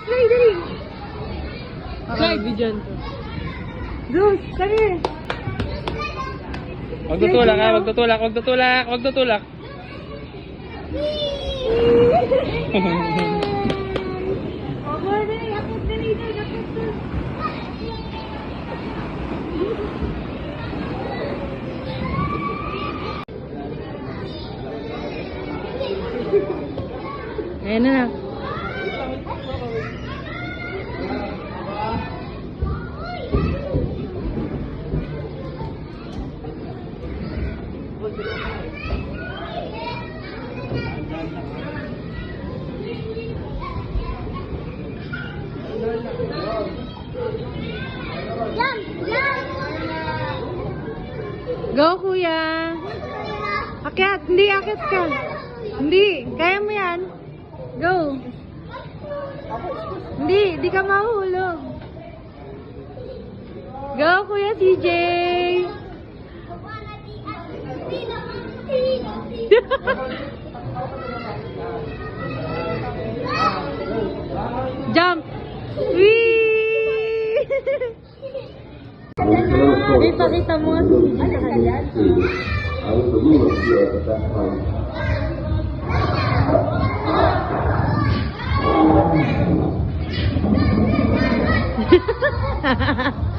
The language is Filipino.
Dali, dali. Slide dyan. Zeus, kami. Huwag tutulak ha, huwag tutulak, huwag tutulak, huwag tutulak. Opo, dali. Akot, dali, dali. Akot, dali. Ayan na. Go, kuya. Akyat. Hindi, akyat ka. Hindi. Kaya mo yan. Go. Hindi ka mahulog. Go, kuya CJ. Jump. Whee! Ipakita mo nga si CJ sa kanya. Hahaha.